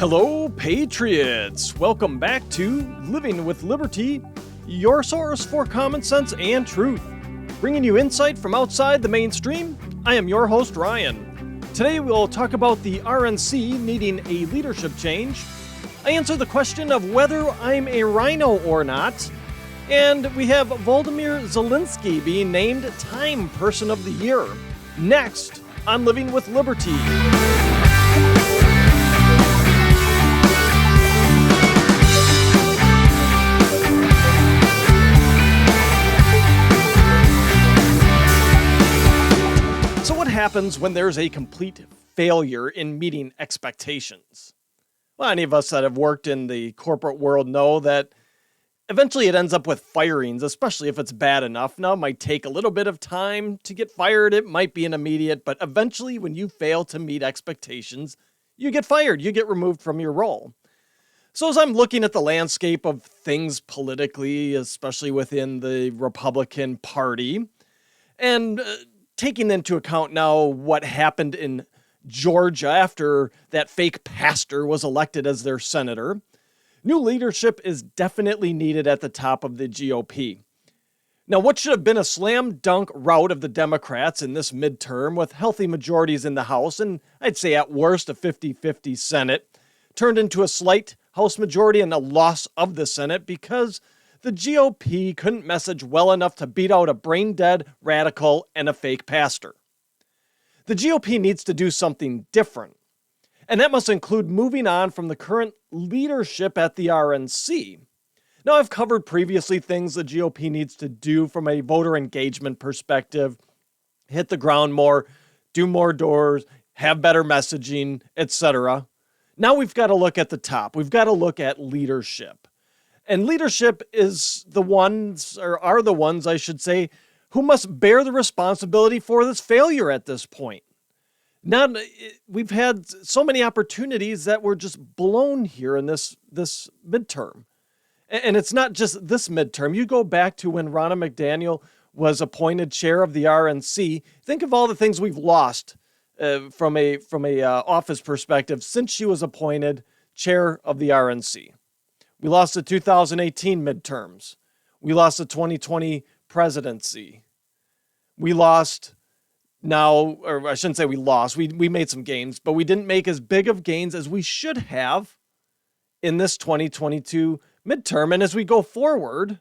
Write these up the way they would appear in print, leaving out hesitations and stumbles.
Hello, Patriots! Welcome back to Living with Liberty, your source for common sense and truth. Bringing you insight from outside the mainstream, I am your host, Ryan. Today we'll talk about the RNC needing a leadership change. I answer the question of whether I'm a RINO or not. And we have Volodymyr Zelensky being named Time Person of the Year. Next on Living with Liberty. So what happens when there's a complete failure in meeting expectations? Well, any of us that have worked in the corporate world know that eventually it ends up with firings, especially if it's bad enough. Now, it might take a little bit of time to get fired. It might be an immediate, but eventually when you fail to meet expectations, you get fired. You get removed from your role. So as I'm looking at the landscape of things politically, especially within the Republican Party, and taking into account now what happened in Georgia after that fake pastor was elected as their senator, new leadership is definitely needed at the top of the GOP. Now, what should have been a slam dunk rout of the Democrats in this midterm with healthy majorities in the House and I'd say at worst a 50-50 Senate turned into a slight House majority and a loss of the Senate because the GOP couldn't message well enough to beat out a brain-dead radical and a fake pastor. The GOP needs to do something different, and that must include moving on from the current leadership at the RNC. Now, I've covered previously things the GOP needs to do from a voter engagement perspective, hit the ground more, do more doors, have better messaging, etc. Now we've got to look at the top. We've got to look at leadership. And leadership is the ones, or are the ones, I should say, who must bear the responsibility for this failure at this point. Now, we've had so many opportunities that were just blown here in this midterm. And it's not just this midterm. You go back to when Ronna McDaniel was appointed chair of the RNC. Think of all the things we've lost from a office perspective since she was appointed chair of the RNC. We lost the 2018 midterms. We lost the 2020 presidency. We lost now, or I shouldn't say we lost. We made some gains, but we didn't make as big of gains as we should have in this 2022 midterm. And as we go forward,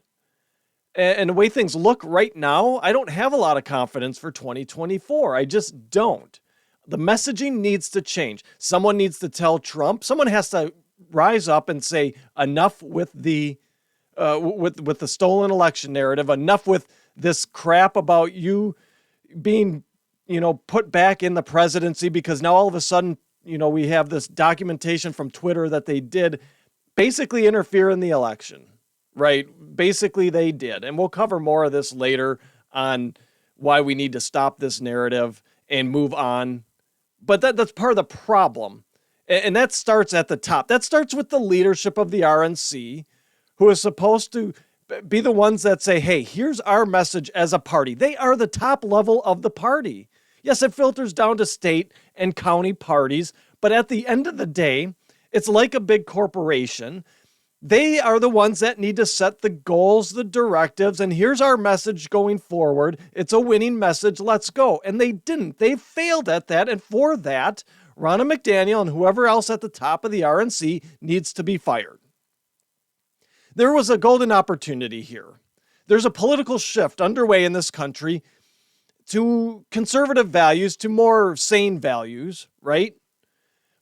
and the way things look right now, I don't have a lot of confidence for 2024. I just don't. The messaging needs to change. Someone needs to tell Trump. Someone has to rise up and say enough with the with the stolen election narrative. Enough with this crap about you being, put back in the presidency because now all of a sudden, we have this documentation from Twitter that they did basically interfere in the election, right? Basically they did. And we'll cover more of this later on why we need to stop this narrative and move on. But that's part of the problem. And that starts at the top. That starts with the leadership of the RNC, who is supposed to be the ones that say, hey, here's our message as a party. They are the top level of the party. Yes, it filters down to state and county parties, but at the end of the day, it's like a big corporation. They are the ones that need to set the goals, the directives, and here's our message going forward. It's a winning message. Let's go. And they didn't. They failed at that, and for that, Ronna McDaniel and whoever else at the top of the RNC needs to be fired. There was a golden opportunity here. There's a political shift underway in this country to conservative values, to more sane values, right?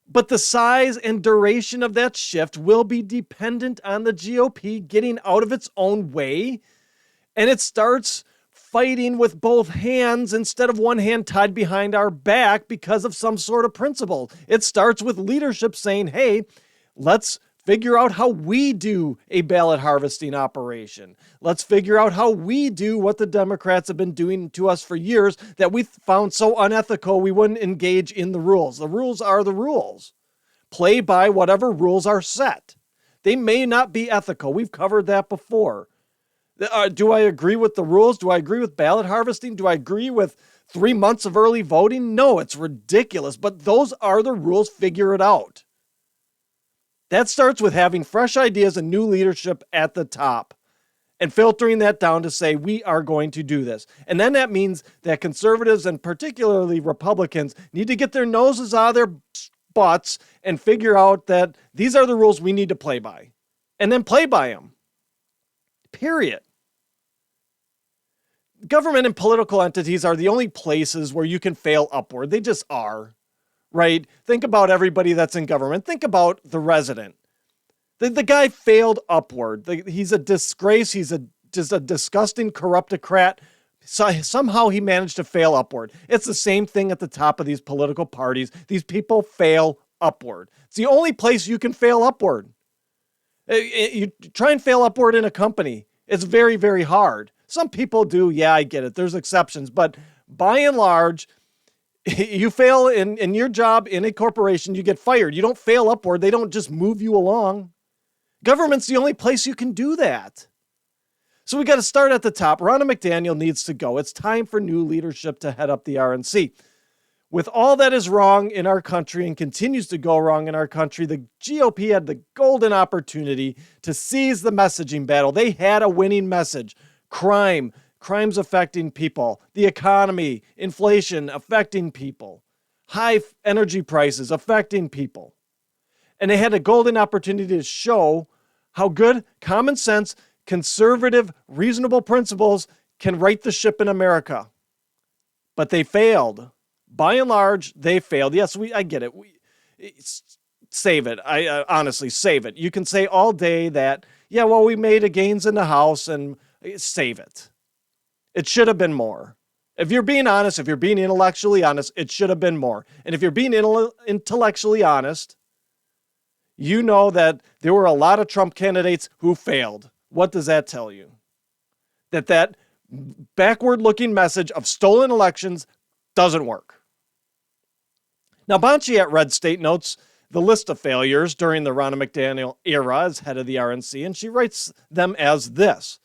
But the size and duration of that shift will be dependent on the GOP getting out of its own way. And it starts fighting with both hands instead of one hand tied behind our back because of some sort of principle. It starts with leadership saying, hey, let's figure out how we do a ballot harvesting operation. Let's figure out how we do what the Democrats have been doing to us for years that we found so unethical we wouldn't engage in the rules. The rules are the rules. Play by whatever rules are set. They may not be ethical. We've covered that before. Do I agree with the rules? Do I agree with ballot harvesting? Do I agree with 3 months of early voting? No, it's ridiculous. But those are the rules. Figure it out. That starts with having fresh ideas and new leadership at the top and filtering that down to say, we are going to do this. And then that means that conservatives and particularly Republicans need to get their noses out of their butts and figure out that these are the rules we need to play by. And then play by them. Period. Government and political entities are the only places where you can fail upward. They just are, right? Think about everybody that's in government. Think about the resident. The guy failed upward. He's a disgrace. He's just a disgusting corruptocrat. So somehow he managed to fail upward. It's the same thing at the top of these political parties. These people fail upward. It's the only place you can fail upward. You try and fail upward in a company. It's very, very hard. Some people do. Yeah, I get it. There's exceptions. But by and large, you fail in your job in a corporation, you get fired. You don't fail upward. They don't just move you along. Government's the only place you can do that. So we got to start at the top. Ronna McDaniel needs to go. It's time for new leadership to head up the RNC. With all that is wrong in our country and continues to go wrong in our country, the GOP had the golden opportunity to seize the messaging battle. They had a winning message. Crimes affecting people. The economy, inflation affecting people. High energy prices affecting people. And they had a golden opportunity to show how good common sense, conservative, reasonable principles can right the ship in America. But they failed. By and large, they failed. Yes, I get it. Save it. I honestly, save it. You can say all day that, yeah, well, we made a gains in the House, and save it. It should have been more. If you're being honest, if you're being intellectually honest, it should have been more. And if you're being intellectually honest, you know that there were a lot of Trump candidates who failed. What does that tell you? That backward-looking message of stolen elections doesn't work. Now, Bonchi at Red State notes the list of failures during the Ronna McDaniel era as head of the RNC, and she writes them as this.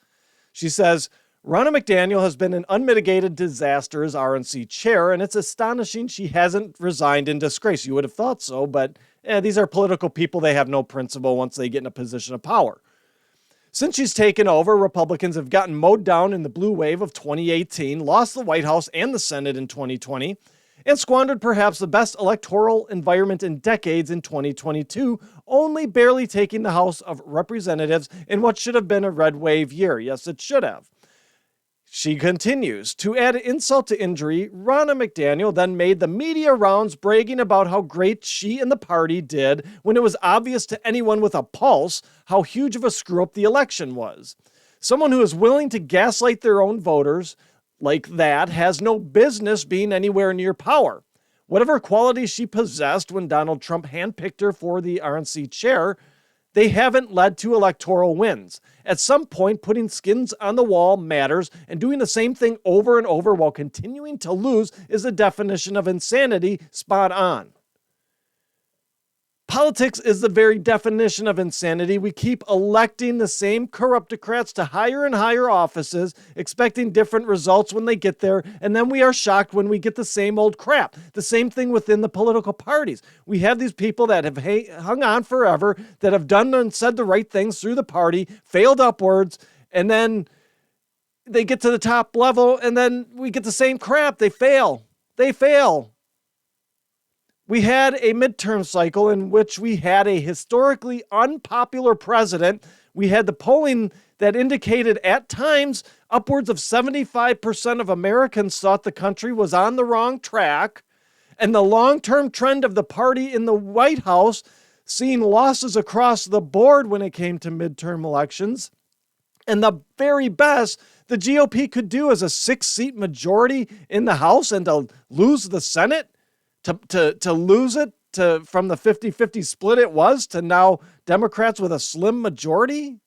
She says, Ronna McDaniel has been an unmitigated disaster as RNC chair, and it's astonishing she hasn't resigned in disgrace. You would have thought so, but these are political people. They have no principle once they get in a position of power. Since she's taken over, Republicans have gotten mowed down in the blue wave of 2018, lost the White House and the Senate in 2020, and squandered perhaps the best electoral environment in decades in 2022, only barely taking the House of Representatives in what should have been a red wave year. Yes, it should have. She continues, to add insult to injury, Ronna McDaniel then made the media rounds bragging about how great she and the party did when it was obvious to anyone with a pulse how huge of a screw-up the election was. Someone who is willing to gaslight their own voters like that has no business being anywhere near power. Whatever qualities she possessed when Donald Trump handpicked her for the RNC chair, they haven't led to electoral wins. At some point, putting skins on the wall matters, and doing the same thing over and over while continuing to lose is the definition of insanity, spot on. Politics is the very definition of insanity. We keep electing the same corruptocrats to higher and higher offices, expecting different results when they get there, and then we are shocked when we get the same old crap. The same thing within the political parties. We have these people that have hung on forever, that have done and said the right things through the party, failed upwards, and then they get to the top level, and then we get the same crap. They fail. We had a midterm cycle in which we had a historically unpopular president. We had the polling that indicated at times upwards of 75% of Americans thought the country was on the wrong track. And the long-term trend of the party in the White House seeing losses across the board when it came to midterm elections. And the very best the GOP could do is a 6-seat majority in the House and to lose the Senate. To lose it from the 50-50 split it was to now Democrats with a slim majority?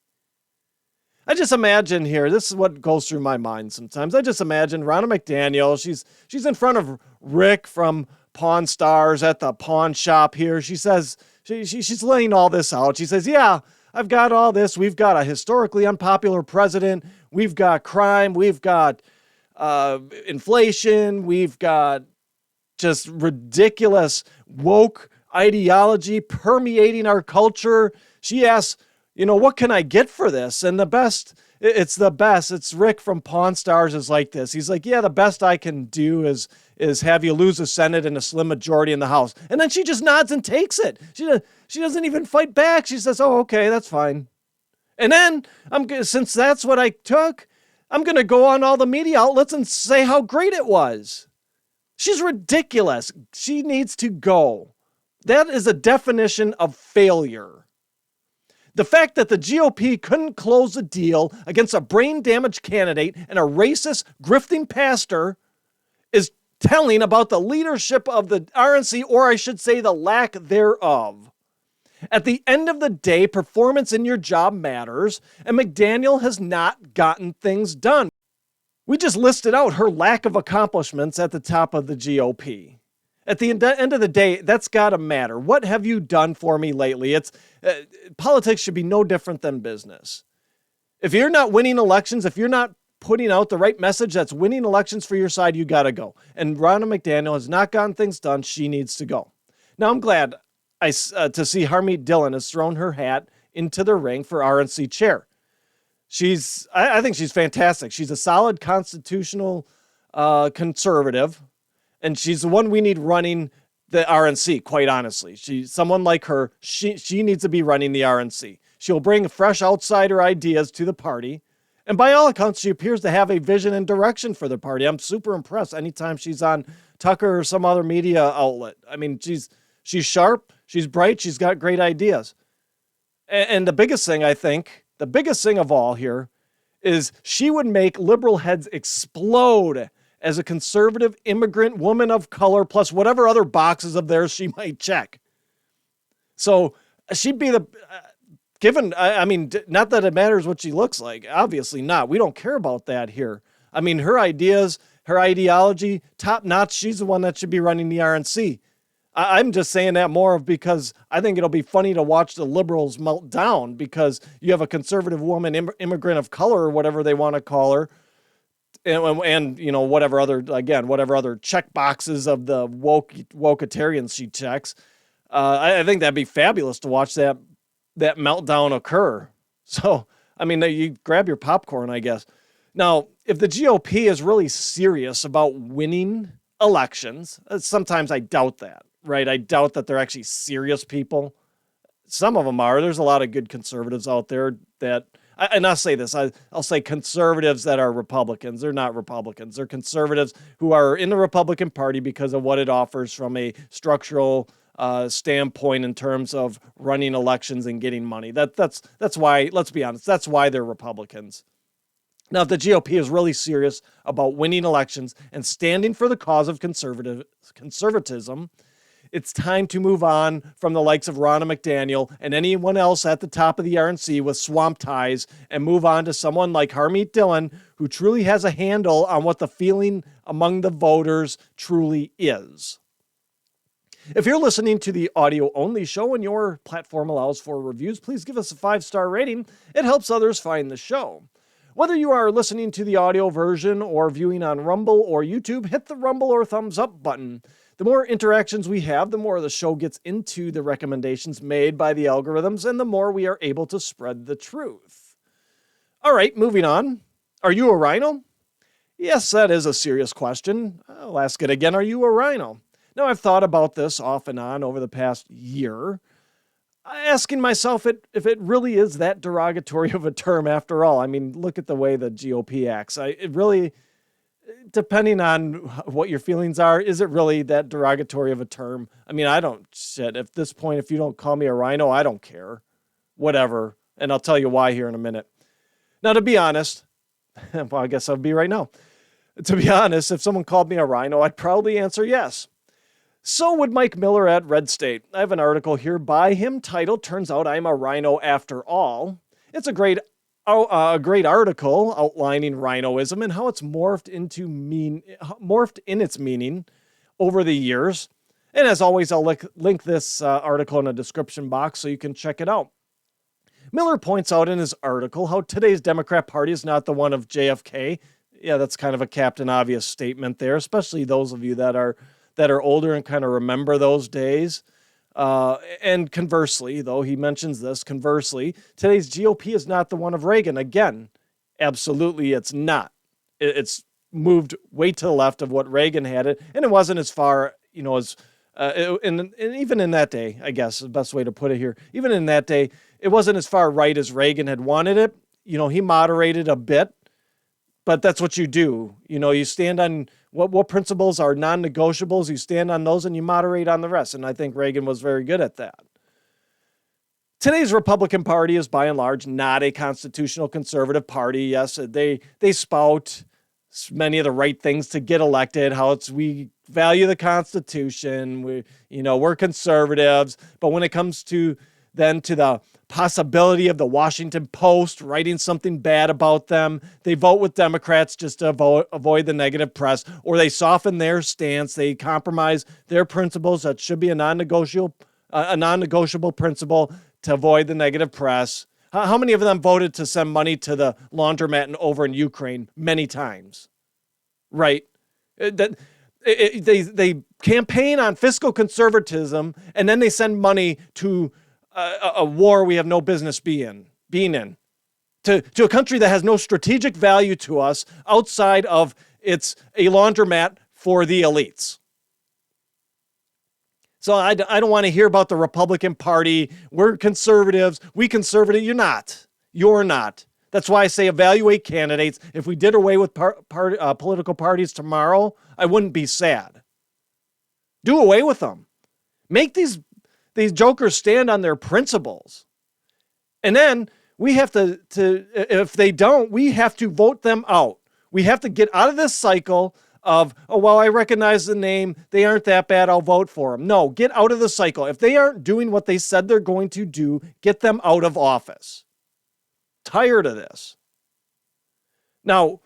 I just imagine here, this is what goes through my mind sometimes. I just imagine Ronna McDaniel, she's in front of Rick from Pawn Stars at the pawn shop here. She says, she's laying all this out. She says, yeah, I've got all this. We've got a historically unpopular president. We've got crime. We've got inflation. We've got just ridiculous woke ideology permeating our culture. She asks, what can I get for this? And it's the best. It's Rick from Pawn Stars is like this. He's like, yeah, the best I can do is have you lose the Senate and a slim majority in the House. And then she just nods and takes it. She doesn't even fight back. She says, oh, okay, that's fine. And then, since that's what I took, I'm going to go on all the media outlets and say how great it was. She's ridiculous. She needs to go. That is a definition of failure. The fact that the GOP couldn't close a deal against a brain-damaged candidate and a racist, grifting pastor is telling about the leadership of the RNC, or I should say the lack thereof. At the end of the day, performance in your job matters, and McDaniel has not gotten things done. We just listed out her lack of accomplishments at the top of the GOP. At the end of the day, that's got to matter. What have you done for me lately? Politics should be no different than business. If you're not winning elections, if you're not putting out the right message that's winning elections for your side, you got to go. And Ronna McDaniel has not gotten things done. She needs to go. Now, I'm glad to see Harmeet Dillon has thrown her hat into the ring for RNC chair. I think she's fantastic. She's a solid constitutional conservative, and she's the one we need running the RNC, quite honestly. Someone like her, she needs to be running the RNC. She'll bring fresh outsider ideas to the party, and by all accounts, she appears to have a vision and direction for the party. I'm super impressed anytime she's on Tucker or some other media outlet. I mean, she's sharp, she's bright, she's got great ideas. And the biggest thing, I think, the biggest thing of all here is she would make liberal heads explode as a conservative immigrant woman of color, plus whatever other boxes of theirs she might check. So she'd be not that it matters what she looks like. Obviously not. We don't care about that here. I mean, her ideas, her ideology, top notch. She's the one that should be running the RNC. I'm just saying that more because I think it'll be funny to watch the liberals melt down because you have a conservative woman, immigrant of color, or whatever they want to call her, and whatever other check boxes of the wokeitarians she checks. I think that'd be fabulous to watch that meltdown occur. So, I mean, you grab your popcorn, I guess. Now, if the GOP is really serious about winning elections, sometimes I doubt that. Right, I doubt that they're actually serious people. Some of them are. There's a lot of good conservatives out there and I'll say this, I'll say conservatives that are Republicans. They're not Republicans. They're conservatives who are in the Republican Party because of what it offers from a structural standpoint in terms of running elections and getting money. That's why, let's be honest, that's why they're Republicans. Now, if the GOP is really serious about winning elections and standing for the cause of conservatism, it's time to move on from the likes of Ronna McDaniel and anyone else at the top of the RNC with swamp ties and move on to someone like Harmeet Dillon, who truly has a handle on what the feeling among the voters truly is. If you're listening to the audio-only show and your platform allows for reviews, please give us a 5-star rating. It helps others find the show. Whether you are listening to the audio version or viewing on Rumble or YouTube, hit the Rumble or thumbs up button. The more interactions we have, the more the show gets into the recommendations made by the algorithms, and the more we are able to spread the truth. All right, moving on. Are you a RINO? Yes, that is a serious question. I'll ask it again. Are you a RINO? Now, I've thought about this off and on over the past year, asking myself if it really is that derogatory of a term after all. I mean, look at the way the GOP acts. It really, depending on what your feelings are, is it really that derogatory of a term? I mean, at this point, if you don't call me a RINO, I don't care. Whatever. And I'll tell you why here in a minute. Now, to be honest, well, I guess I'll be right now. To be honest, if someone called me a RINO, I'd probably answer yes. So would Mike Miller at Red State. I have an article here by him titled, "Turns Out I'm a RINO After All." It's a great article outlining RINOism and how it's morphed in its meaning over the years. And as always, I'll link this article in the description box so you can check it out. Miller points out in his article how today's Democrat Party is not the one of JFK. Yeah, that's kind of a Captain Obvious statement there, especially those of you that are older and kind of remember those days. And conversely, though he mentions this, conversely, today's GOP is not the one of Reagan. Again, absolutely it's not. It's moved way to the left of what Reagan had it, and it wasn't as far, as and even in that day, I guess the best way to put it here, even in that day, it wasn't as far right as Reagan had wanted it. He moderated a bit, but that's what you do. You stand on what principles are non-negotiables, you stand on those and you moderate on the rest. And I think Reagan was very good at that. Today's Republican Party is by and large not a constitutional conservative party. Yes, they spout many of the right things to get elected, how we value the Constitution, we're conservatives, but when it comes to the possibility of the Washington Post writing something bad about them, they vote with Democrats just to avoid the negative press, or they soften their stance, they compromise their principles that should be a non-negotiable principle to avoid the negative press. How many of them voted to send money to the laundromat over in Ukraine? Many times, right? They campaign on fiscal conservatism, and then they send money to a war we have no business being in, to a country that has no strategic value to us outside of it's a laundromat for the elites. So I don't want to hear about the Republican Party. We're conservatives. You're not. You're not. That's why I say evaluate candidates. If we did away with political parties tomorrow, I wouldn't be sad. Do away with them. Make these jokers stand on their principles. And then we have to if they don't, we have to vote them out. We have to get out of this cycle of, I recognize the name, they aren't that bad, I'll vote for them. No, get out of the cycle. If they aren't doing what they said they're going to do, get them out of office. Tired of this. Now,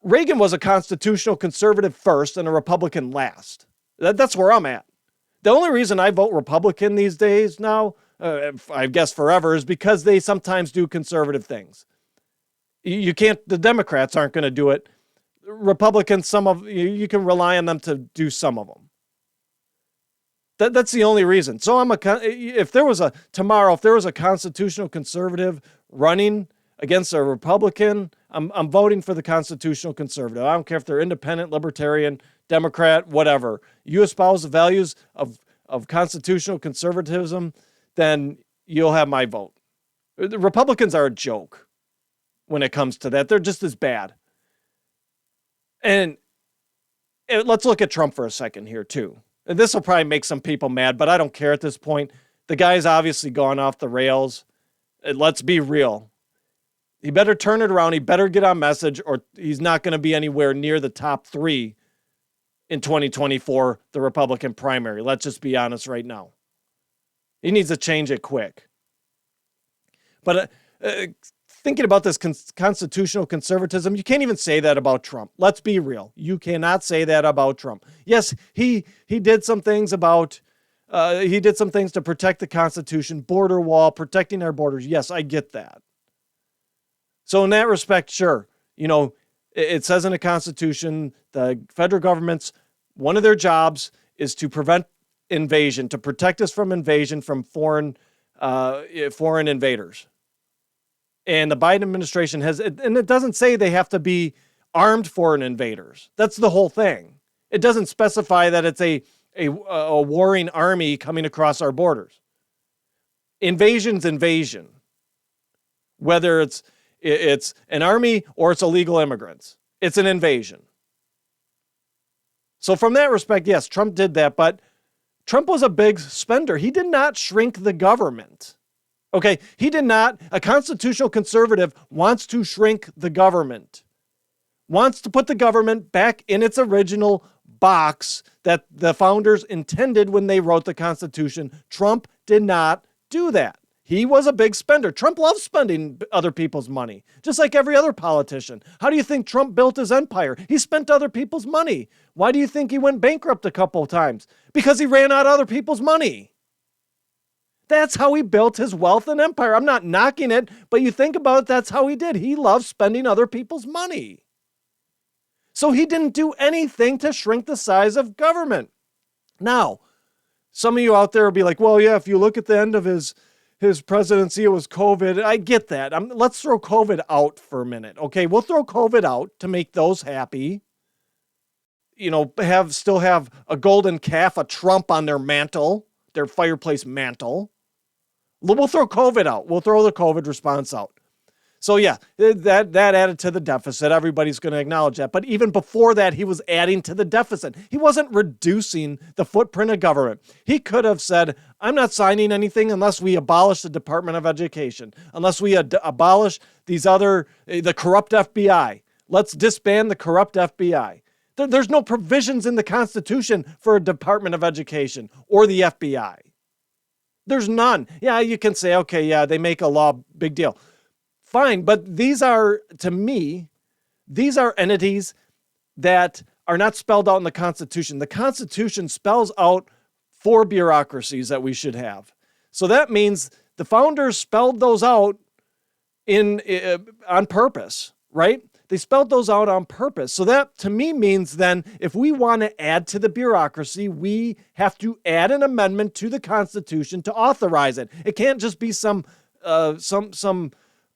Reagan was a constitutional conservative first and a Republican last. That's where I'm at. The only reason I vote Republican these days now, I guess forever, is because they sometimes do conservative things. The Democrats aren't going to do it. Republicans, you can rely on them to do some of them. That's the only reason. So if there was a constitutional conservative running against a Republican, I'm voting for the constitutional conservative. I don't care if they're independent, libertarian, Democrat, whatever. You espouse the values of constitutional conservatism, then you'll have my vote. The Republicans are a joke when it comes to that. They're just as bad. And let's look at Trump for a second here, too. And this will probably make some people mad, but I don't care at this point. The guy's obviously gone off the rails. And let's be real. He better turn it around. He better get on message, or he's not going to be anywhere near the top 3 in 2024, the Republican primary. Let's just be honest right now. He needs to change it quick. But thinking about this constitutional conservatism, you can't even say that about Trump. Let's be real. You cannot say that about Trump. Yes, he did some things to protect the Constitution, border wall, protecting our borders. Yes, I get that. So in that respect, sure, it says in the Constitution, the federal government's, one of their jobs is to prevent invasion, to protect us from invasion from foreign invaders. And the Biden administration and it doesn't say they have to be armed foreign invaders. That's the whole thing. It doesn't specify that it's a warring army coming across our borders. Invasion's invasion. Whether it's an army or it's illegal immigrants. It's an invasion. So from that respect, yes, Trump did that, but Trump was a big spender. He did not shrink the government. Okay, he did not. A constitutional conservative wants to shrink the government, wants to put the government back in its original box that the founders intended when they wrote the Constitution. Trump did not do that. He was a big spender. Trump loves spending other people's money, just like every other politician. How do you think Trump built his empire? He spent other people's money. Why do you think he went bankrupt a couple of times? Because he ran out of other people's money. That's how he built his wealth and empire. I'm not knocking it, but you think about it, that's how he did. He loved spending other people's money. So he didn't do anything to shrink the size of government. Now, Some of you out there will be like, well, yeah, if you look at the end of his presidency, it was COVID. I get that. Let's throw COVID out for a minute. Okay, we'll throw COVID out to make those happy. Still have a golden calf, a Trump on their mantle, their fireplace mantle. We'll throw COVID out. We'll throw the COVID response out. So yeah, that added to the deficit. Everybody's going to acknowledge that. But even before that, he was adding to the deficit. He wasn't reducing the footprint of government. He could have said, I'm not signing anything unless we abolish the Department of Education, unless we abolish the corrupt FBI. Let's disband the corrupt FBI. There's no provisions in the Constitution for a Department of Education or the FBI. There's none. Yeah, you can say, okay, yeah, they make a law, big deal. Fine, but these are entities that are not spelled out in the Constitution. The Constitution spells out 4 bureaucracies that we should have. So that means the founders spelled those out on purpose, right? They spelled those out on purpose. So that, to me, means then if we want to add to the bureaucracy, we have to add an amendment to the Constitution to authorize it. It can't just be some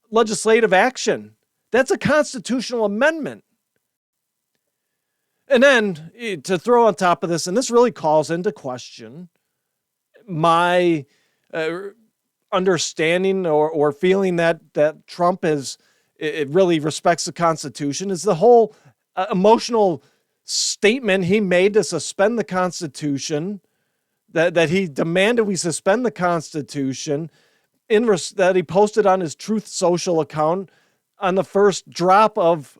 legislative action. That's a constitutional amendment. And then to throw on top of this, and this really calls into question my understanding or feeling that Trump it really respects the Constitution, is the whole emotional statement he made to suspend the Constitution, that he demanded we suspend the Constitution, that he posted on his Truth Social account on the first drop of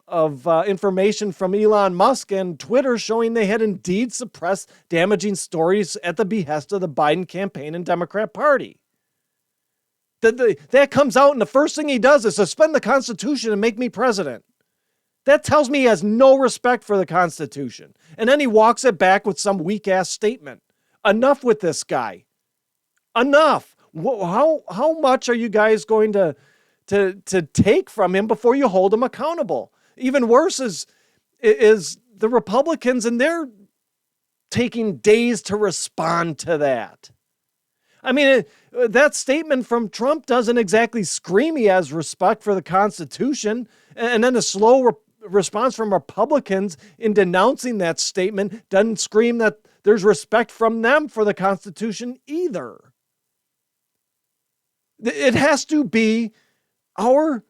information from Elon Musk and Twitter showing they had indeed suppressed damaging stories at the behest of the Biden campaign and Democrat Party. That comes out and the first thing he does is suspend the Constitution and make me president. That tells me he has no respect for the Constitution. And then he walks it back with some weak-ass statement. Enough with this guy. Enough. How much are you guys going to take from him before you hold him accountable? Even worse is the Republicans, and they're taking days to respond to that. I mean, that statement from Trump doesn't exactly scream he has respect for the Constitution. And then the slow response from Republicans in denouncing that statement doesn't scream that there's respect from them for the Constitution either. It has to be our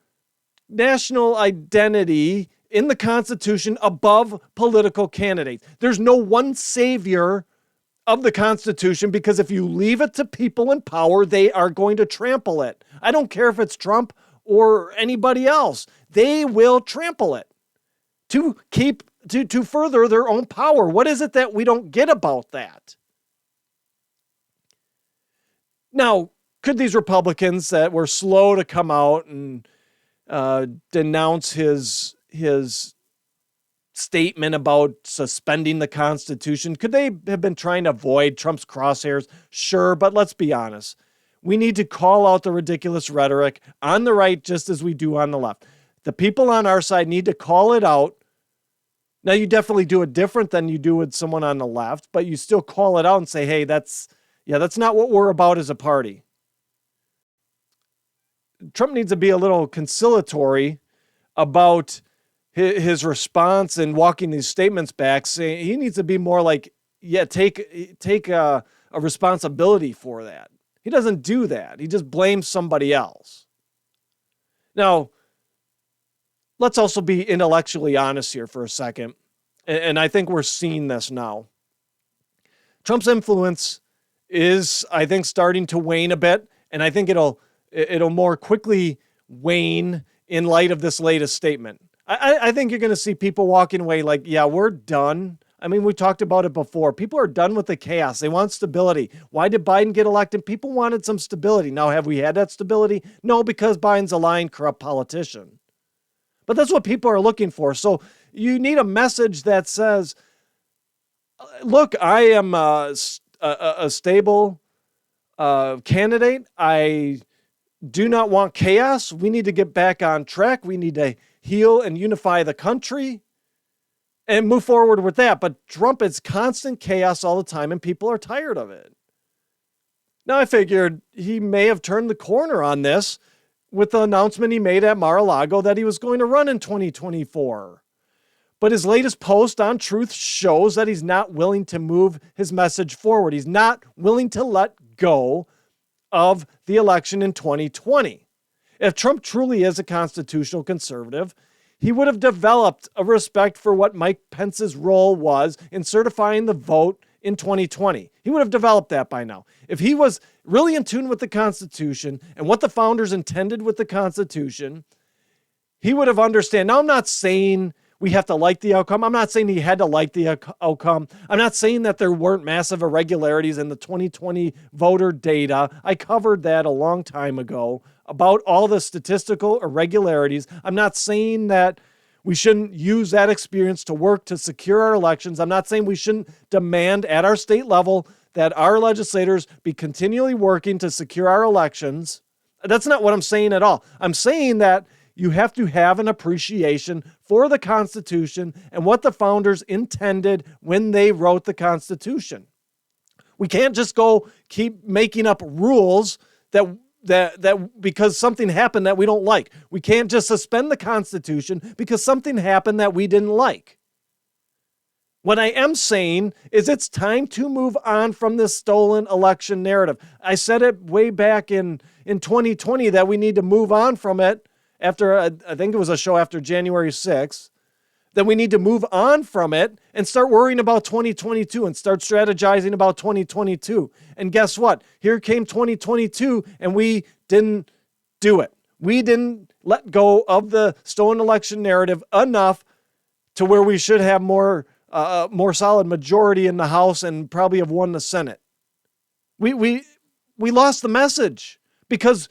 national identity in the Constitution above political candidates. There's no one savior of the Constitution, because if you leave it to people in power, they are going to trample it. I don't care if it's Trump or anybody else. They will trample it to further their own power. What is it that we don't get about that? Now, could these Republicans that were slow to come out and denounce his statement about suspending the Constitution, could they have been trying to avoid Trump's crosshairs? Sure, but let's be honest. We need to call out the ridiculous rhetoric on the right just as we do on the left. The people on our side need to call it out. Now, you definitely do it different than you do with someone on the left, but you still call it out and say, hey, that's not what we're about as a party. Trump needs to be a little conciliatory about his response and walking these statements back, saying he needs to be more like, take a responsibility for that. He doesn't do that. He just blames somebody else. Now, let's also be intellectually honest here for a second. And I think we're seeing this now. Trump's influence is, I think, starting to wane a bit. And I think it'll more quickly wane in light of this latest statement. I think you're going to see people walking away like, yeah, we're done. I mean, we talked about it before. People are done with the chaos. They want stability. Why did Biden get elected? People wanted some stability. Now, have we had that stability? No, because Biden's a lying, corrupt politician. But that's what people are looking for. So you need a message that says, look, I am a stable candidate. I do not want chaos. We need to get back on track. We need to heal and unify the country and move forward with that. But Trump is constant chaos all the time, and people are tired of it. Now, I figured he may have turned the corner on this with the announcement he made at Mar-a-Lago that he was going to run in 2024. But his latest post on Truth shows that he's not willing to move his message forward. He's not willing to let go of the election in 2020. If Trump truly is a constitutional conservative, he would have developed a respect for what Mike Pence's role was in certifying the vote in 2020. He would have developed that by now. If he was really in tune with the Constitution and what the founders intended with the Constitution, he would have understood. Now, I'm not saying we have to like the outcome. I'm not saying he had to like the outcome. I'm not saying that there weren't massive irregularities in the 2020 voter data. I covered that a long time ago about all the statistical irregularities. I'm not saying that we shouldn't use that experience to work to secure our elections. I'm not saying we shouldn't demand at our state level that our legislators be continually working to secure our elections. That's not what I'm saying at all. I'm saying that you have to have an appreciation for the Constitution and what the founders intended when they wrote the Constitution. We can't just go keep making up rules that because something happened that we don't like. We can't just suspend the Constitution because something happened that we didn't like. What I am saying is it's time to move on from this stolen election narrative. I said it way back in 2020 that we need to move on from it after, I think it was a show after January 6th, that we need to move on from it and start worrying about 2022 and start strategizing about 2022. And guess what? Here came 2022 and we didn't do it. We didn't let go of the stolen election narrative enough to where we should have more solid majority in the House and probably have won the Senate. We lost the message because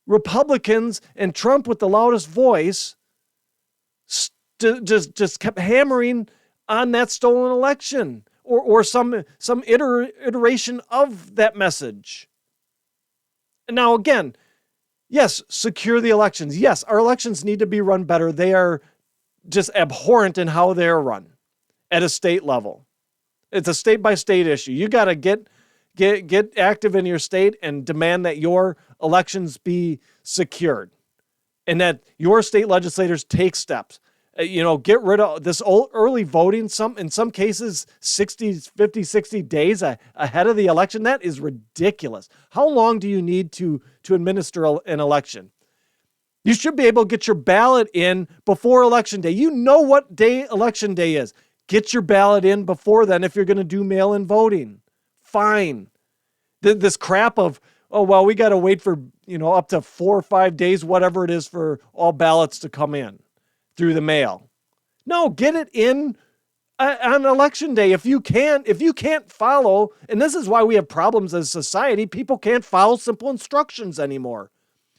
Republicans and Trump with the loudest voice just kept hammering on that stolen election or some iteration of that message. And now again, yes, secure the elections. Yes, our elections need to be run better. They are just abhorrent in how they're run at a state level. It's a state-by-state issue. You got to get active in your state and demand that your elections be secured and that your state legislators take steps. Get rid of this early voting, in some cases 50, 60 days ahead of the election. That is ridiculous. How long do you need to administer an election? You should be able to get your ballot in before Election Day. You know what day Election Day is. Get your ballot in before then if you're going to do mail-in voting. Fine. This crap of, we got to wait for, up to 4 or 5 days, whatever it is, for all ballots to come in through the mail. No, get it in on Election Day. If you can't follow, and this is why we have problems as a society, people can't follow simple instructions anymore.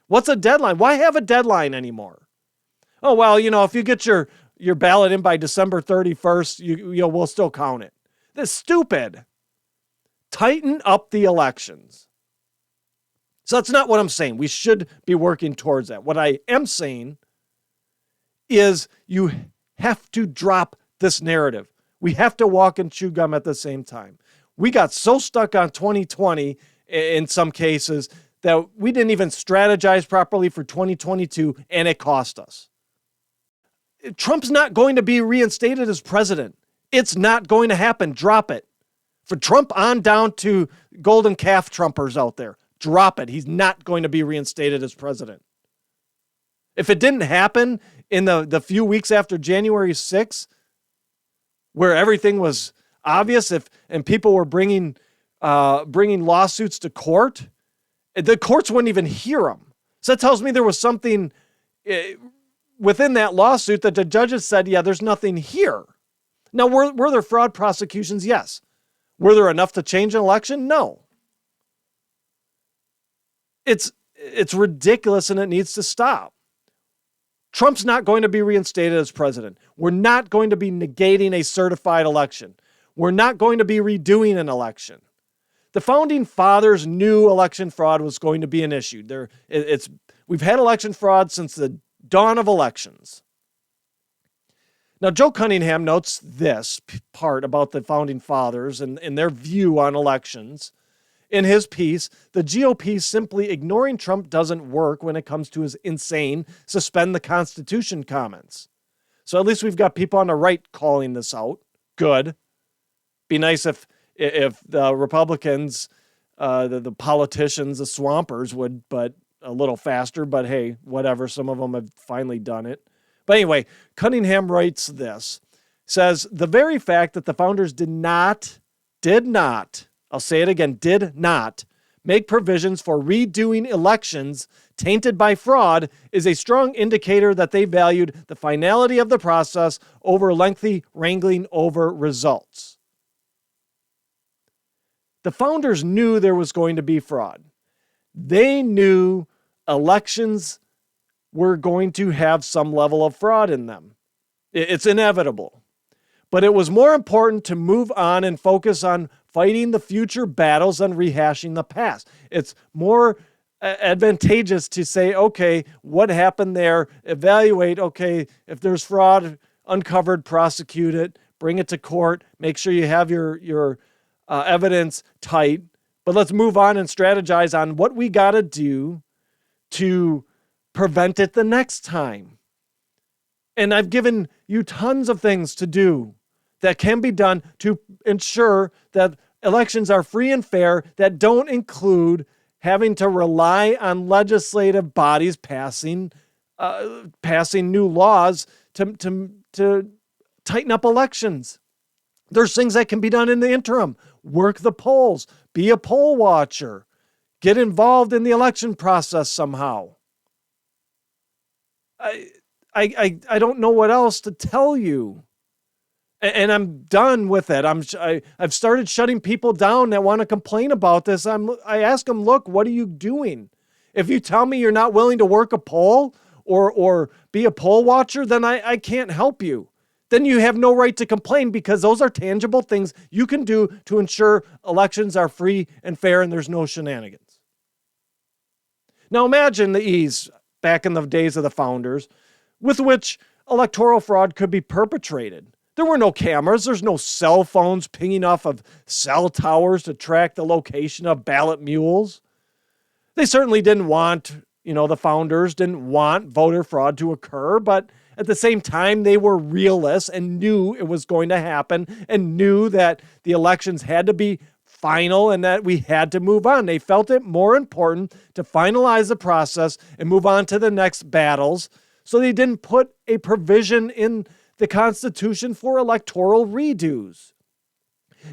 What's a deadline? Why have a deadline anymore? Oh, well, if you get your ballot in by December 31st, we'll still count it. That's stupid. Tighten up the elections. So that's not what I'm saying. We should be working towards that. What I am saying is you have to drop this narrative. We have to walk and chew gum at the same time. We got so stuck on 2020 in some cases that we didn't even strategize properly for 2022, and it cost us. Trump's not going to be reinstated as president. It's not going to happen. Drop it. For Trump on down to golden calf Trumpers out there, drop it. He's not going to be reinstated as president. If it didn't happen in the few weeks after January 6th, where everything was obvious, and people were bringing lawsuits to court, the courts wouldn't even hear them. So that tells me there was something within that lawsuit that the judges said, yeah, there's nothing here. Now, were there fraud prosecutions? Yes. Were there enough to change an election? No. It's ridiculous and it needs to stop. Trump's not going to be reinstated as president. We're not going to be negating a certified election. We're not going to be redoing an election. The founding fathers knew election fraud was going to be an issue. We've had election fraud since the dawn of elections. Now, Joe Cunningham notes this part about the founding fathers and their view on elections. In his piece, the GOP simply ignoring Trump doesn't work when it comes to his insane suspend the Constitution comments. So at least we've got people on the right calling this out. Good. Be nice if the Republicans, the politicians, the swampers would, but a little faster. But hey, whatever. Some of them have finally done it. But anyway, Cunningham writes this, says, the very fact that the founders did not, I'll say it again, did not make provisions for redoing elections tainted by fraud is a strong indicator that they valued the finality of the process over lengthy wrangling over results. The founders knew there was going to be fraud. They knew elections were going to have some level of fraud in them. It's inevitable. But it was more important to move on and focus on fighting the future battles than rehashing the past. It's more advantageous to say, okay, what happened there? Evaluate, okay, if there's fraud uncovered, prosecute it, bring it to court, make sure you have your evidence tight. But let's move on and strategize on what we got to do to prevent it the next time. And I've given you tons of things to do that can be done to ensure that elections are free and fair, that don't include having to rely on legislative bodies passing new laws to tighten up elections. There's things that can be done in the interim. Work the polls, be a poll watcher, get involved in the election process somehow. I don't know what else to tell you. And I'm done with it. I've started shutting people down that want to complain about this. I ask them, look, what are you doing? If you tell me you're not willing to work a poll or be a poll watcher, then I can't help you. Then you have no right to complain because those are tangible things you can do to ensure elections are free and fair and there's no shenanigans. Now imagine the ease back in the days of the founders with which electoral fraud could be perpetrated. There were no cameras. There's no cell phones pinging off of cell towers to track the location of ballot mules. They certainly didn't want, the founders didn't want voter fraud to occur, but at the same time, they were realists and knew it was going to happen and knew that the elections had to be final and that we had to move on. They felt it more important to finalize the process and move on to the next battles. So they didn't put a provision in the Constitution for electoral redos.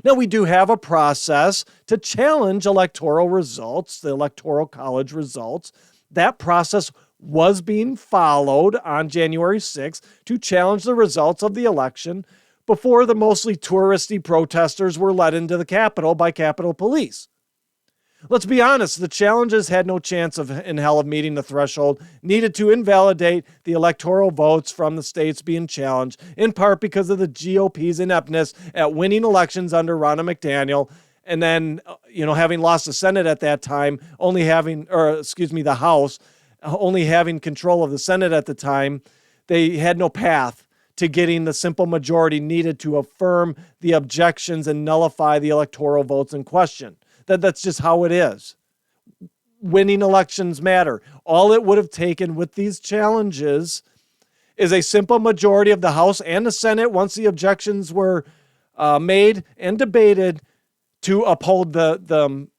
Now, we do have a process to challenge electoral results, the Electoral College results. That process was being followed on January 6th to challenge the results of the election before the mostly touristy protesters were led into the Capitol by Capitol Police. Let's be honest, the challenges had no chance in hell of meeting the threshold needed to invalidate the electoral votes from the states being challenged, in part because of the GOP's ineptness at winning elections under Ronna McDaniel, and then, having lost the Senate at that time, the House, only having control of the Senate at the time, they had no path to getting the simple majority needed to affirm the objections and nullify the electoral votes in question. That's just how it is. Winning elections matter. All it would have taken with these challenges is a simple majority of the House and the Senate, once the objections were made and debated, to uphold the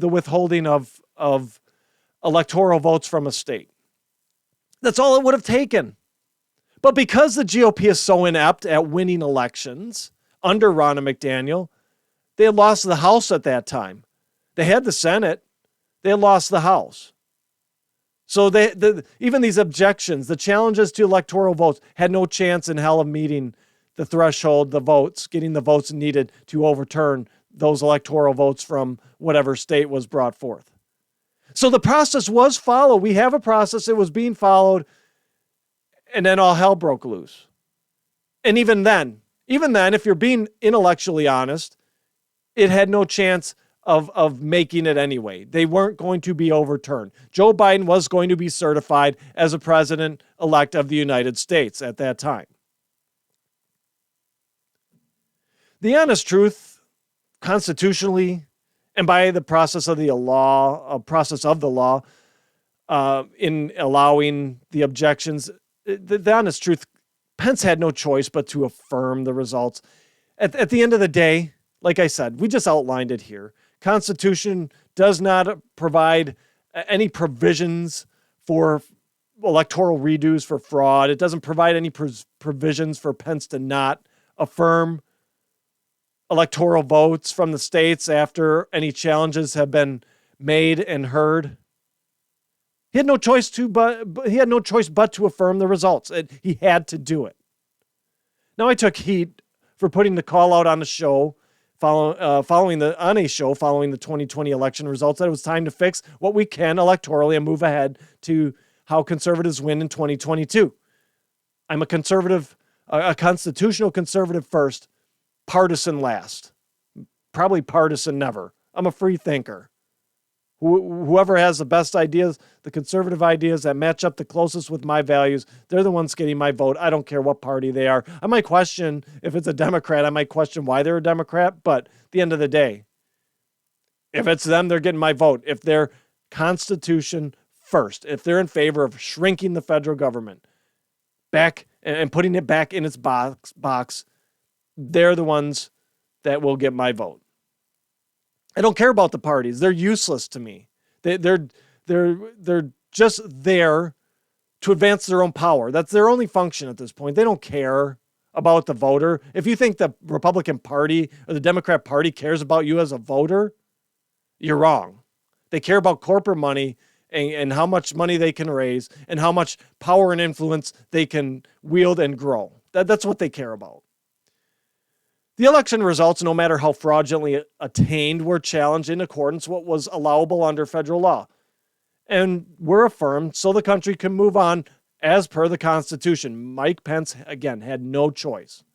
withholding of electoral votes from a state. That's all it would have taken. But because the GOP is so inept at winning elections under Ronna McDaniel, they had lost the House at that time. They had the Senate. They had lost the House. So even these objections, the challenges to electoral votes, had no chance in hell of meeting the threshold, the votes, getting the votes needed to overturn those electoral votes from whatever state was brought forth. So the process was followed. We have a process. It was being followed. And then all hell broke loose. And even then, if you're being intellectually honest, it had no chance of making it anyway. They weren't going to be overturned. Joe Biden was going to be certified as a president-elect of the United States at that time. The honest truth, constitutionally, And by the process of the law, in allowing the objections, the honest truth, Pence had no choice but to affirm the results. At the end of the day, like I said, we just outlined it here. Constitution does not provide any provisions for electoral redos for fraud. It doesn't provide any provisions for Pence to not affirm electoral votes from the states after any challenges have been made and heard. He had no choice but to affirm the results. He had to do it. Now, I took heat for putting the call out on the show following the 2020 election results that it was time to fix what we can electorally and move ahead to how conservatives win in 2022. I'm a conservative, a constitutional conservative first, partisan last. Probably partisan never. I'm a free thinker. Whoever has the best ideas, the conservative ideas that match up the closest with my values, they're the ones getting my vote. I don't care what party they are. I might question, if it's a Democrat, I might question why they're a Democrat, but at the end of the day, if it's them, they're getting my vote. If they're Constitution first, if they're in favor of shrinking the federal government back and putting it back in its box, they're the ones that will get my vote. I don't care about the parties. They're useless to me. They're just there to advance their own power. That's their only function at this point. They don't care about the voter. If you think the Republican Party or the Democrat Party cares about you as a voter, you're wrong. They care about corporate money and how much money they can raise and how much power and influence they can wield and grow. That's what they care about. The election results, no matter how fraudulently attained, were challenged in accordance with what was allowable under federal law and were affirmed so the country can move on as per the Constitution. Mike Pence, again, had no choice.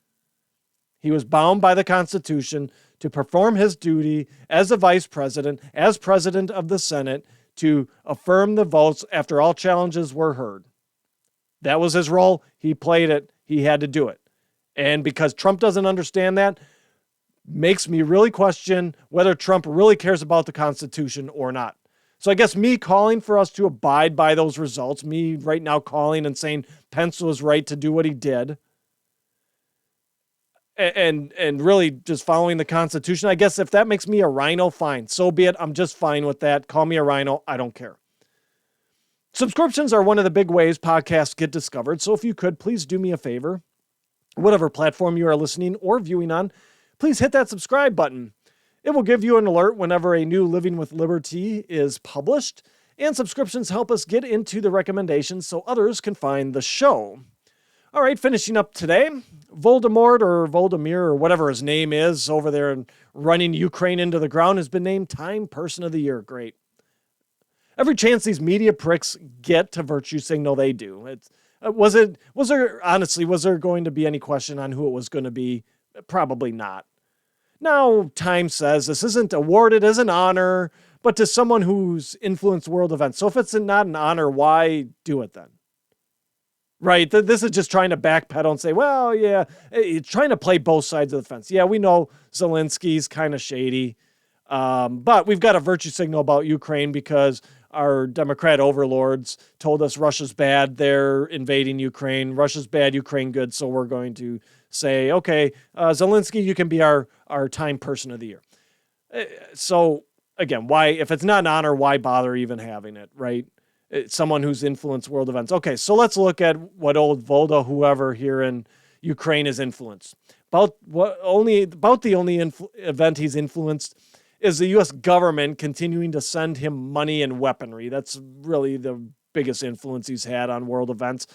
He was bound by the Constitution to perform his duty as a vice president, as president of the Senate, to affirm the votes after all challenges were heard. That was his role. He played it. He had to do it. And because Trump doesn't understand that, makes me really question whether Trump really cares about the Constitution or not. So I guess me calling for us to abide by those results, me right now calling and saying Pence was right to do what he did, and really just following the Constitution, I guess if that makes me a RINO, fine. So be it. I'm just fine with that. Call me a RINO. I don't care. Subscriptions are one of the big ways podcasts get discovered. So if you could, please do me a favor. Whatever platform you are listening or viewing on, please hit that subscribe button. It will give you an alert whenever a new Living with Liberty is published, and subscriptions help us get into the recommendations so others can find the show. All right, finishing up today, Voldemort or Voldemir or whatever his name is over there and running Ukraine into the ground has been named Time Person of the Year. Great. Every chance these media pricks get to virtue signal, they do. Was there going to be any question on who it was going to be? Probably not. Now, Time says this isn't awarded as an honor, but to someone who's influenced world events. So if it's not an honor, why do it then? Right? This is just trying to backpedal and say, well, yeah, it's trying to play both sides of the fence. Yeah, we know Zelensky's kind of shady, but we've got a virtue signal about Ukraine because our Democrat overlords told us Russia's bad, they're invading Ukraine. Russia's bad, Ukraine good, so we're going to say, okay, Zelensky, you can be our Time Person of the Year. So, again, why, if it's not an honor, why bother even having it, right? It's someone who's influenced world events. Okay, so let's look at what old Volda, whoever here in Ukraine has influenced. About the only event he's influenced is the U.S. government continuing to send him money and weaponry. That's really the biggest influence he's had on world events,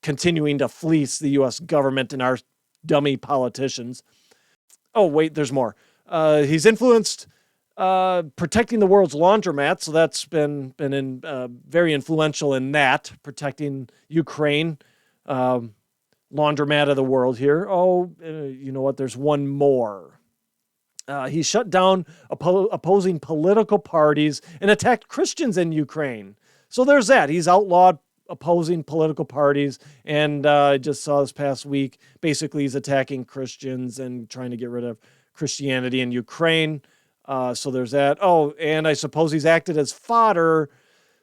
continuing to fleece the U.S. government and our dummy politicians. Oh, wait, there's more. He's influenced protecting the world's laundromat, so that's been very influential in that, protecting Ukraine, laundromat of the world here. You know what? There's one more. He shut down opposing political parties and attacked Christians in Ukraine. So there's that. He's outlawed opposing political parties, and I just saw this past week, basically he's attacking Christians and trying to get rid of Christianity in Ukraine. So there's that. Oh, and I suppose he's acted as fodder.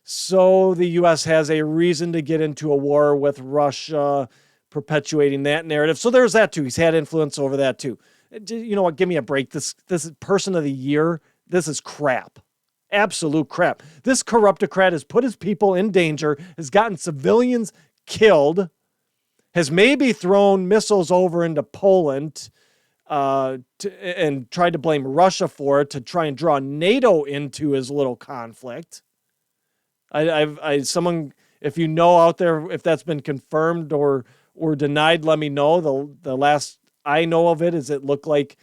So the U.S. has a reason to get into a war with Russia, perpetuating that narrative. So there's that too. He's had influence over that too. You know what? Give me a break. This is person of the year. This is crap. Absolute crap. This corruptocrat has put his people in danger, has gotten civilians killed, has maybe thrown missiles over into Poland, and tried to blame Russia for it to try and draw NATO into his little conflict. Someone, if you know out there, if that's been confirmed or denied, let me know. The last I know of it is it looked like,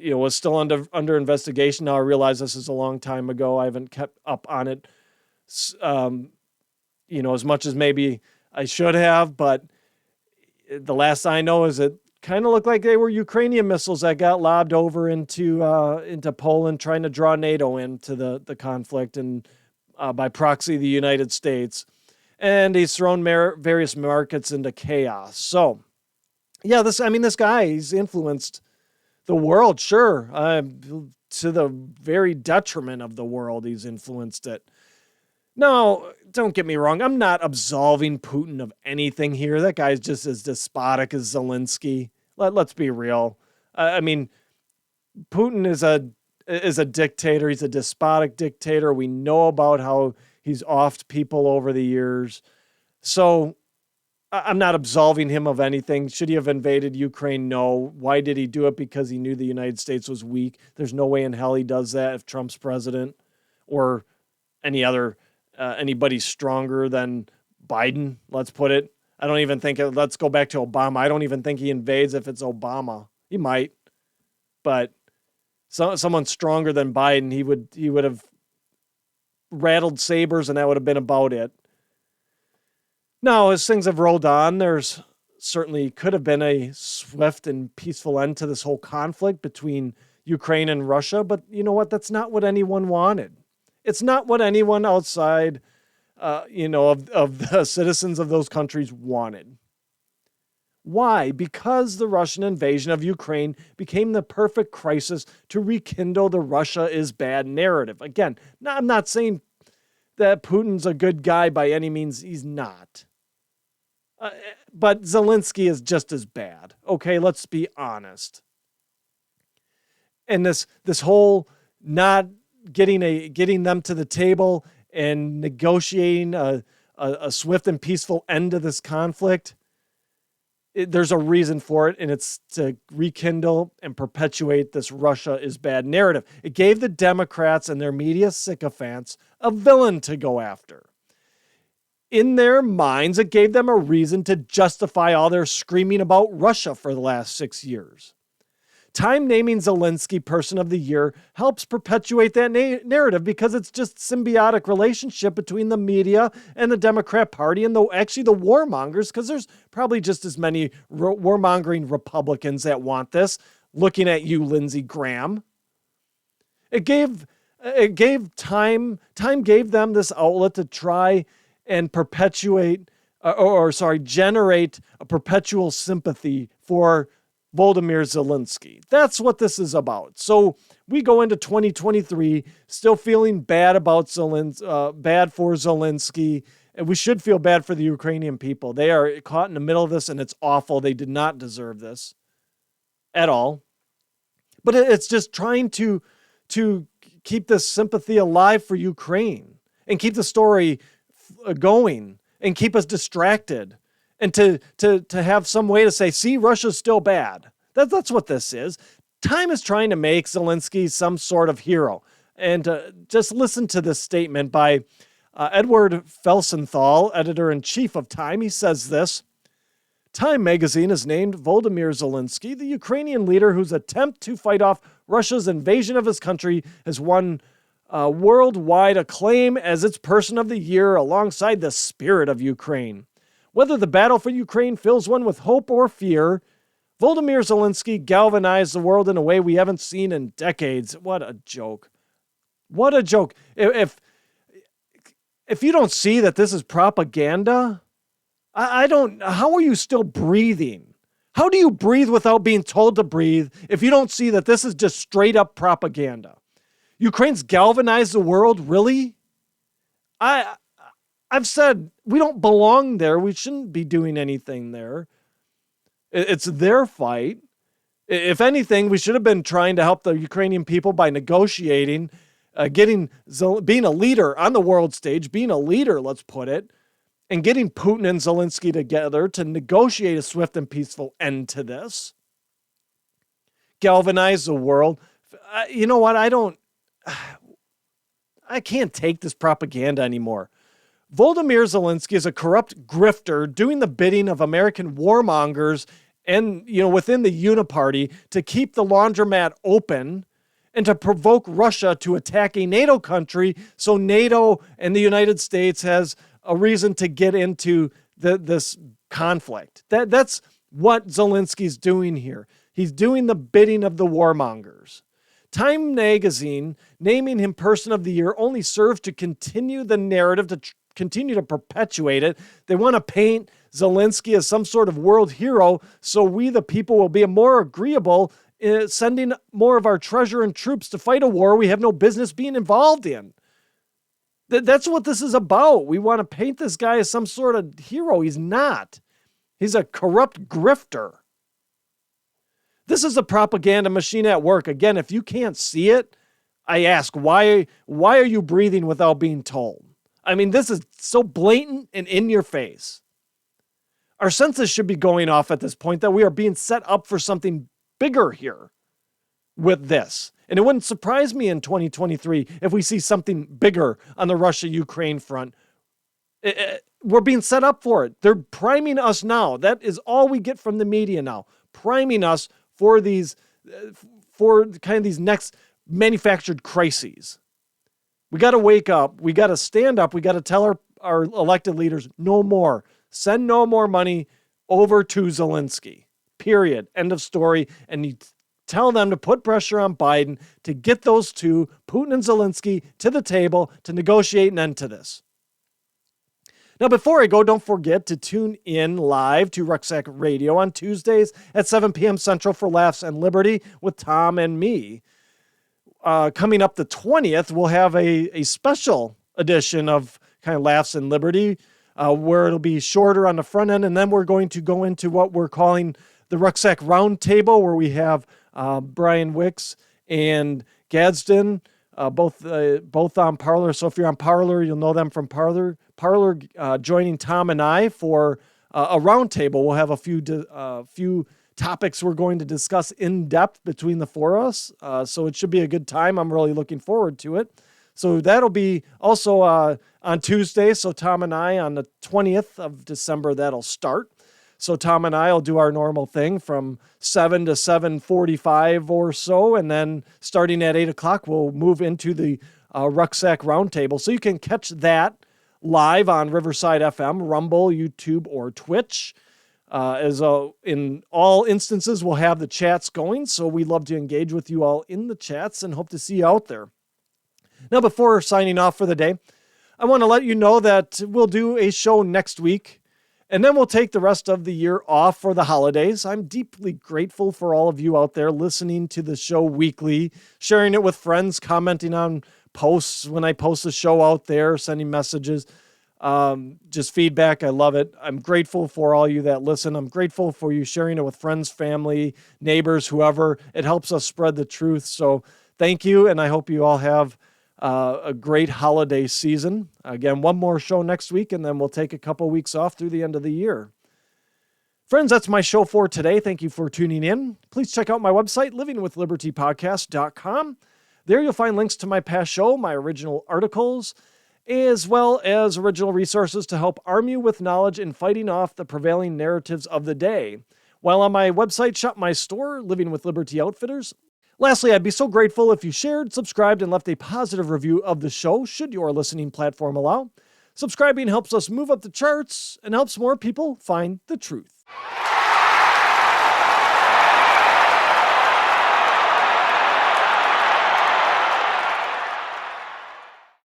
was still under investigation. Now I realize this is a long time ago. I haven't kept up on it, as much as maybe I should have. But the last I know is it kind of looked like they were Ukrainian missiles that got lobbed over into Poland, trying to draw NATO into the conflict, and by proxy the United States. And he's thrown various markets into chaos. So, yeah, this guy, he's influenced the world, sure, to the very detriment of the world. He's influenced it. No, don't get me wrong. I'm not absolving Putin of anything here. That guy's just as despotic as Zelensky. Let's be real. Putin is a dictator. He's a despotic dictator. We know about how he's offed people over the years. So I'm not absolving him of anything. Should he have invaded Ukraine? No. Why did he do it? Because he knew the United States was weak. There's no way in hell he does that if Trump's president or anybody stronger than Biden, let's put it. I don't even think, let's go back to Obama. I don't even think he invades if it's Obama. He might, but someone stronger than Biden, he would have rattled sabers, and that would have been about it. Now, as things have rolled on, there's certainly could have been a swift and peaceful end to this whole conflict between Ukraine and Russia, but you know what? That's not what anyone wanted. It's not what anyone outside, of the citizens of those countries wanted. Why? Because the Russian invasion of Ukraine became the perfect crisis to rekindle the Russia is bad narrative. Again, I'm not saying that Putin's a good guy by any means. He's not. But Zelensky is just as bad. Okay, let's be honest. And this whole not getting them to the table and negotiating a swift and peaceful end to this conflict, there's a reason for it, and it's to rekindle and perpetuate this Russia is bad narrative. It gave the Democrats and their media sycophants a villain to go after. In their minds, it gave them a reason to justify all their screaming about Russia for the last 6 years. Time naming Zelensky Person of the Year helps perpetuate that narrative because it's just symbiotic relationship between the media and the Democrat Party and the warmongers, because there's probably just as many warmongering Republicans that want this. Looking at you, Lindsey Graham. It gave Time gave them this outlet to try and generate a perpetual sympathy for Volodymyr Zelensky. That's what this is about. So we go into 2023 still feeling bad about bad for Zelensky, and we should feel bad for the Ukrainian people. They are caught in the middle of this, and it's awful. They did not deserve this at all. But it's just trying to keep this sympathy alive for Ukraine and keep the story going and keep us distracted. And to have some way to say, see, Russia's still bad. That's what this is. Time is trying to make Zelensky some sort of hero. And just listen to this statement by Edward Felsenthal, editor-in-chief of Time. He says this: Time magazine has named Volodymyr Zelensky the Ukrainian leader whose attempt to fight off Russia's invasion of his country has won worldwide acclaim as its Person of the Year alongside the spirit of Ukraine. Whether the battle for Ukraine fills one with hope or fear, Volodymyr Zelensky galvanized the world in a way we haven't seen in decades. What a joke. What a joke. If you don't see that this is propaganda, how are you still breathing? How do you breathe without being told to breathe if you don't see that this is just straight up propaganda? Ukraine's galvanized the world, really? I've said we don't belong there. We shouldn't be doing anything there. It's their fight. If anything, we should have been trying to help the Ukrainian people by negotiating, being a leader on the world stage, being a leader, let's put it, and getting Putin and Zelensky together to negotiate a swift and peaceful end to this. Galvanize the world. You know what? I can't take this propaganda anymore. Volodymyr Zelensky is a corrupt grifter doing the bidding of American warmongers and, within the Uniparty to keep the laundromat open and to provoke Russia to attack a NATO country so NATO and the United States has a reason to get into this conflict. That's what Zelensky's doing here. He's doing the bidding of the warmongers. Time magazine naming him Person of the Year only serves to continue the narrative, to continue to perpetuate it. They want to paint Zelensky as some sort of world hero so we, the people, will be more agreeable in sending more of our treasure and troops to fight a war we have no business being involved in. That's what this is about. We want to paint this guy as some sort of hero. He's not. He's a corrupt grifter. This is a propaganda machine at work. Again, if you can't see it, I ask, why are you breathing without being told? I mean, this is so blatant and in your face. Our senses should be going off at this point that we are being set up for something bigger here with this. And it wouldn't surprise me in 2023 if we see something bigger on the Russia-Ukraine front. We're being set up for it. They're priming us now. That is all we get from the media now. Priming us for these next manufactured crises. We got to wake up. We got to stand up. We got to tell our elected leaders no more. Send no more money over to Zelensky. Period. End of story. And you tell them to put pressure on Biden to get those two, Putin and Zelensky, to the table to negotiate an end to this. Now, before I go, don't forget to tune in live to Rucksack Radio on Tuesdays at 7 p.m. Central for Laughs and Liberty with Tom and me. Coming up the 20th, we'll have a special edition of kind of Laughs and Liberty where it'll be shorter on the front end, and then we're going to go into what we're calling the Rucksack Roundtable, where we have Brian Wicks and Gadsden, both on Parler. So if you're on Parler, you'll know them from Parler. Parler joining Tom and I for a roundtable. We'll have a few topics we're going to discuss in depth between the four of us. So it should be a good time. I'm really looking forward to it. So that'll be also on Tuesday. So Tom and I on the 20th of December, that'll start. So Tom and I will do our normal thing from 7 to 7:45 or so. And then starting at 8 o'clock, we'll move into the Rucksack Roundtable. So you can catch that live on Riverside FM, Rumble, YouTube, or Twitch. In all instances, we'll have the chats going. So we'd love to engage with you all in the chats and hope to see you out there. Now, before signing off for the day, I want to let you know that we'll do a show next week, and then we'll take the rest of the year off for the holidays. I'm deeply grateful for all of you out there listening to the show weekly, sharing it with friends, commenting on posts when I post the show out there, sending messages, just feedback. I love it. I'm grateful for all you that listen. I'm grateful for you sharing it with friends, family, neighbors, whoever. It helps us spread the truth. So thank you, and I hope you all have a great holiday season. Again, one more show next week, and then we'll take a couple weeks off through the end of the year. Friends, that's my show for today. Thank you for tuning in. Please check out my website, livingwithlibertypodcast.com. There you'll find links to my past show, my original articles, as well as original resources to help arm you with knowledge in fighting off the prevailing narratives of the day. While on my website, shop my store, Living with Liberty Outfitters. Lastly, I'd be so grateful if you shared, subscribed, and left a positive review of the show, should your listening platform allow. Subscribing helps us move up the charts and helps more people find the truth.